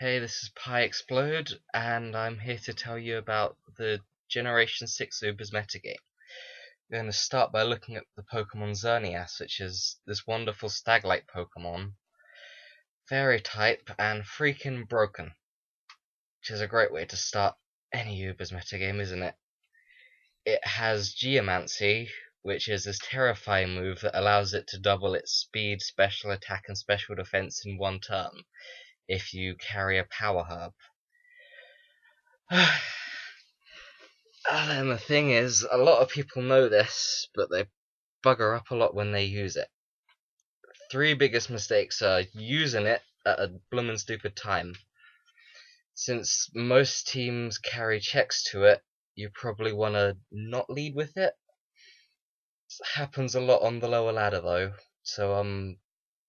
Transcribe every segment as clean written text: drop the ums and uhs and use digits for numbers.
Hey, this is Piexplode, and I'm here to tell you about the Generation 6 Ubers Metagame. We're going to start by looking at the Pokemon Xerneas, which is this wonderful stag-like Pokemon. Fairy type and freaking broken, which is a great way to start any Ubers metagame, isn't it? It has Geomancy, which is this terrifying move that allows it to double its speed, special attack, and special defense in one turn if you carry a power herb. And the thing is, a lot of people know this, but they bugger up a lot when they use it. Three biggest mistakes are using it at a bloomin' stupid time. Since most teams carry checks to it, you probably want to not lead with it. It happens a lot on the lower ladder though, so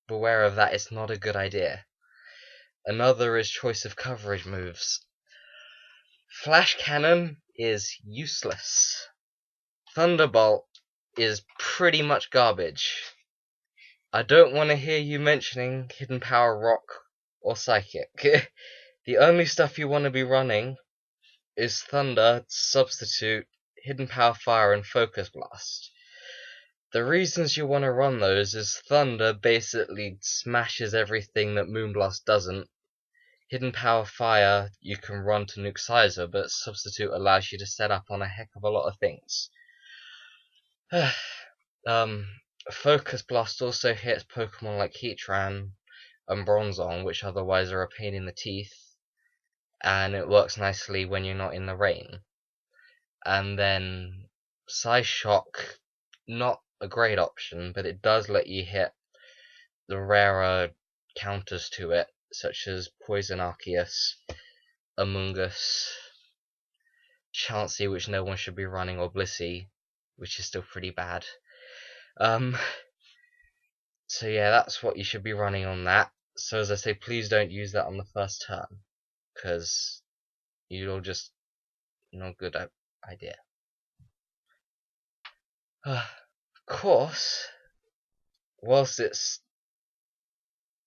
beware of that, it's not a good idea. Another is choice of coverage moves. Flash Cannon is useless. Thunderbolt is pretty much garbage. I don't want to hear you mentioning Hidden Power Rock or Psychic. The only stuff you want to be running is Thunder, Substitute, Hidden Power Fire, and Focus Blast. The reasons you want to run those is Thunder basically smashes everything that Moonblast doesn't. Hidden Power Fire you can run to nuke Sizer, but Substitute allows you to set up on a heck of a lot of things. Focus Blast also hits Pokemon like Heatran and Bronzong, which otherwise are a pain in the teeth, and it works nicely when you're not in the rain. And then Psyshock, not a great option, but it does let you hit the rarer counters to it, such as Poison Arceus, Amoonguss, Chansey, which no one should be running, or Blissey, which is still pretty bad. So yeah, that's what you should be running on that. So as I say, please don't use that on the first turn, because you'll just not good idea. Of course, whilst it's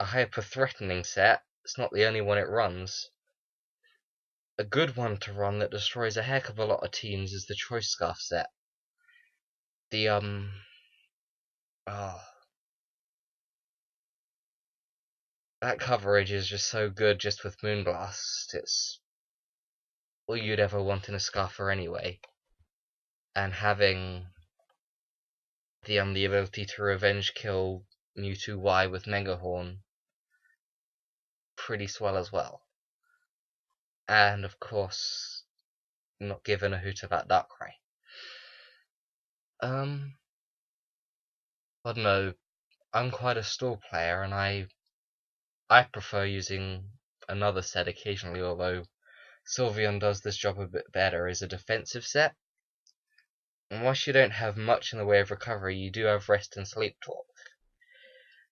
a hyper-threatening set, it's not the only one it runs. A good one to run that destroys a heck of a lot of teams is the Choice Scarf set. That coverage is just so good just with Moonblast. It's all you'd ever want in a Scarfer anyway. And having the ability to revenge kill Mewtwo Y with Megahorn, pretty swell as well. And of course, not giving a hoot about Darkrai. I don't know, I'm quite a stall player, and I prefer using another set occasionally, although Sylveon does this job a bit better, is a defensive set. And whilst you don't have much in the way of recovery, you do have Rest and Sleep Talk.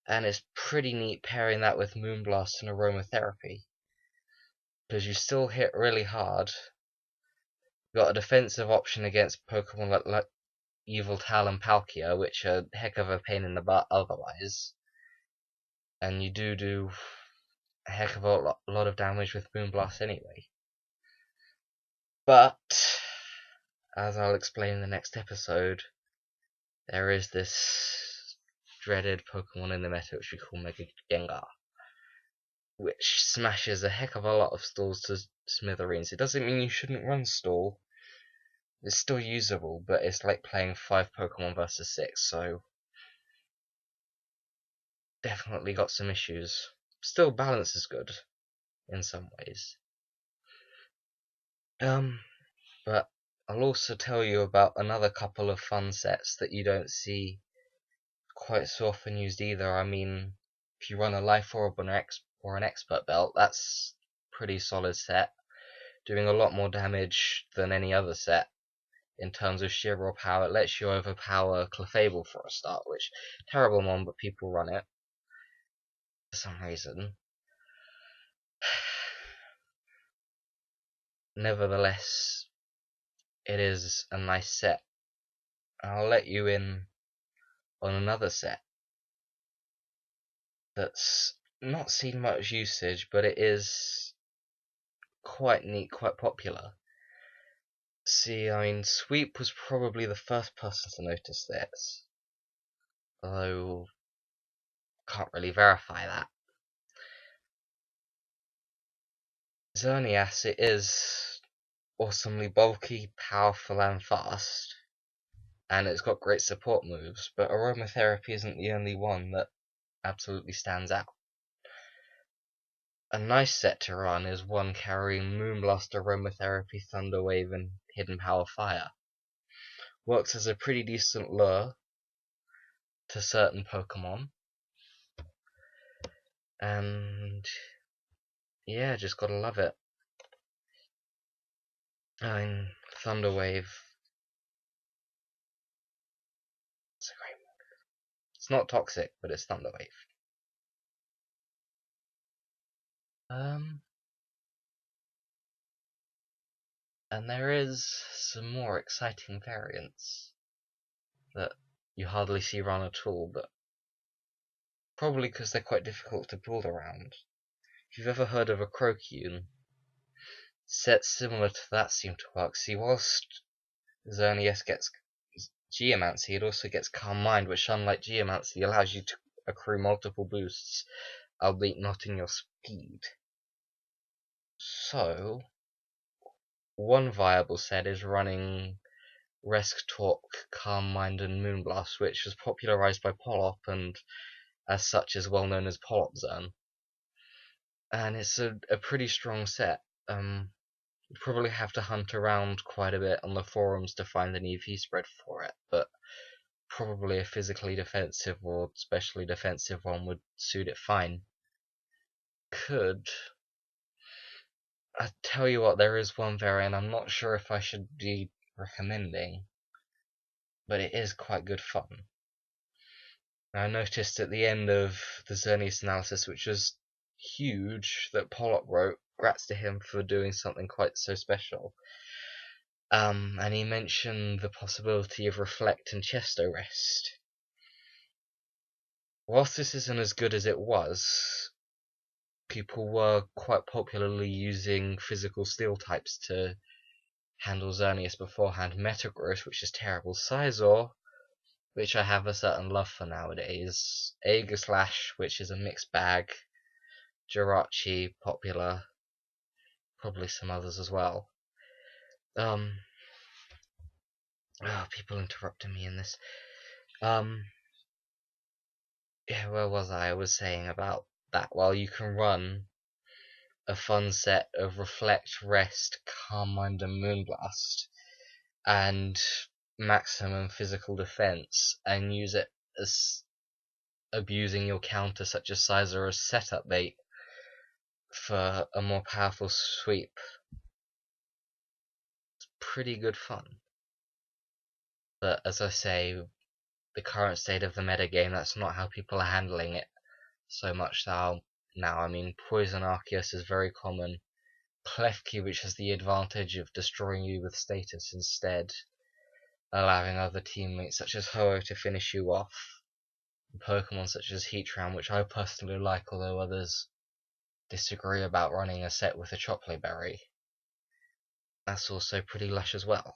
And it's pretty neat pairing that with Moonblast and Aromatherapy, because you still hit really hard. You've got a defensive option against Pokemon like Yveltal and Palkia, which are a heck of a pain in the butt otherwise. And you do a heck of a lot of damage with Moonblast anyway. But, as I'll explain in the next episode, there is this dreaded Pokemon in the meta which we call Mega Gengar, which smashes a heck of a lot of stalls to smithereens. It doesn't mean you shouldn't run stall. It's still usable, but it's like playing 5 Pokemon versus 6, so definitely got some issues. Still, balance is good in some ways. But I'll also tell you about another couple of fun sets that you don't see quite so often used either. I mean, if you run a Life Orb or an Expert Belt, that's a pretty solid set, doing a lot more damage than any other set in terms of sheer raw power. It lets you overpower Clefable for a start, which terrible mon, but people run it for some reason. Nevertheless, it is a nice set. I'll let you in on another set that's not seen much usage, but it is quite neat, quite popular. See, I mean, Sweep was probably the first person to notice this, although can't really verify that. Xerneas, it is awesomely bulky, powerful, and fast, and it's got great support moves, but aromatherapy isn't the only one that absolutely stands out. A nice set to run is one carrying Moonblast, Aromatherapy, Thunderwave, and Hidden Power Fire. Works as a pretty decent lure to certain Pokemon, and yeah, just gotta love it. I mean, Thunderwave, it's a great one. It's not toxic, but it's Thunderwave. And there is some more exciting variants that you hardly see run at all, but probably because they're quite difficult to build around. If you've ever heard of a Crocoon, sets similar to that seem to work. See, whilst Xerneas gets Geomancy, it also gets Calm Mind, which, unlike Geomancy, allows you to accrue multiple boosts, albeit not in your speed. So, one viable set is running Resk Talk, Calm Mind, and Moonblast, which was popularized by Polop and as such is well known as Polop Zone. And it's a pretty strong set. You probably have to hunt around quite a bit on the forums to find an EV spread for it, but probably a physically defensive or specially defensive one would suit it fine. I tell you what, there is one variant I'm not sure if I should be recommending, but it is quite good fun. I noticed at the end of the Xerneas analysis, which was huge, that Pollock wrote, "Grats to him for doing something quite so special." And he mentioned the possibility of Reflect and Chesto Rest. Whilst this isn't as good as it was, people were quite popularly using physical steel types to handle Xerneas beforehand. Metagross, which is terrible. Scizor, which I have a certain love for nowadays. Aegislash, which is a mixed bag. Jirachi, popular. Probably some others as well. People interrupting me in this. Yeah, where was I? I was saying about that. While you can run a fun set of Reflect, Rest, Calm Mind, and Moonblast, and maximum physical defense, and use it as abusing your counter, such as Scizor, as setup bait for a more powerful sweep. It's pretty good fun. But as I say, the current state of the metagame, that's not how people are handling it so much now. I mean, Poison Arceus is very common. Klefki, which has the advantage of destroying you with status instead, allowing other teammates such as Ho-Oh to finish you off. Pokemon such as Heatran, which I personally like, although others disagree about running a set with a Chocolate Berry. That's also pretty lush as well.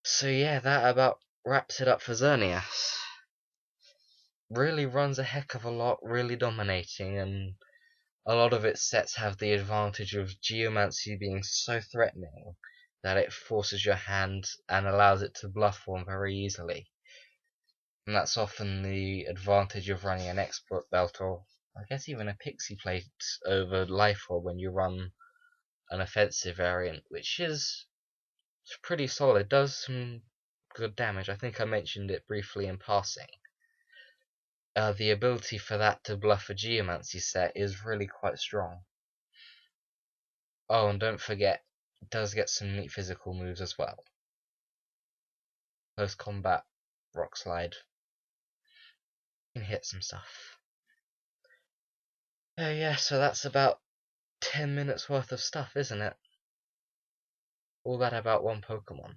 So yeah, that about wraps it up for Xerneas. Really runs a heck of a lot, really dominating, and a lot of its sets have the advantage of Geomancy being so threatening that it forces your hand and allows it to bluff one very easily. And that's often the advantage of running an Expert Belt, or I guess even a Pixie Plate over Life Orb when you run an offensive variant, which is pretty solid, does some good damage. I think I mentioned it briefly in passing. The ability for that to bluff a Geomancy set is really quite strong. Oh, and don't forget, it does get some neat physical moves as well. Post combat, Rock Slide, can hit some stuff. Yeah, so that's about 10 minutes worth of stuff, isn't it? All that about one Pokemon.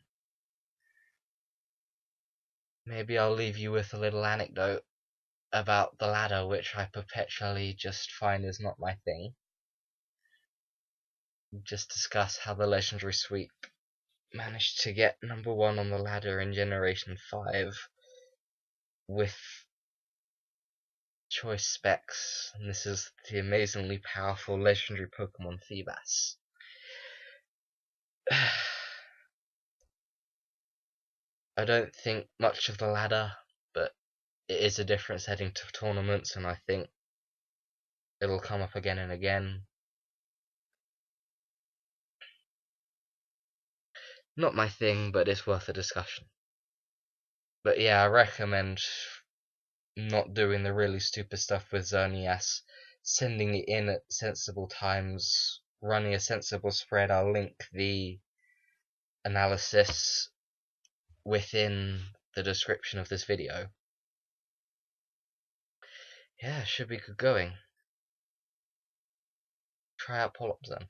Maybe I'll leave you with a little anecdote about the ladder, which I perpetually just find is not my thing. just discuss how the Legendary Sweep managed to get number 1 on the ladder in Generation 5 with choice specs, and this is the amazingly powerful legendary Pokemon Feebas. I don't think much of the ladder, but it is a difference heading to tournaments, and I think it'll come up again and again. Not my thing, but it's worth a discussion. But yeah, I recommend not doing the really stupid stuff with Xerneas, sending it in at sensible times, running a sensible spread. I'll link the analysis within the description of this video. Yeah, should be good going. Try out pull-ups then.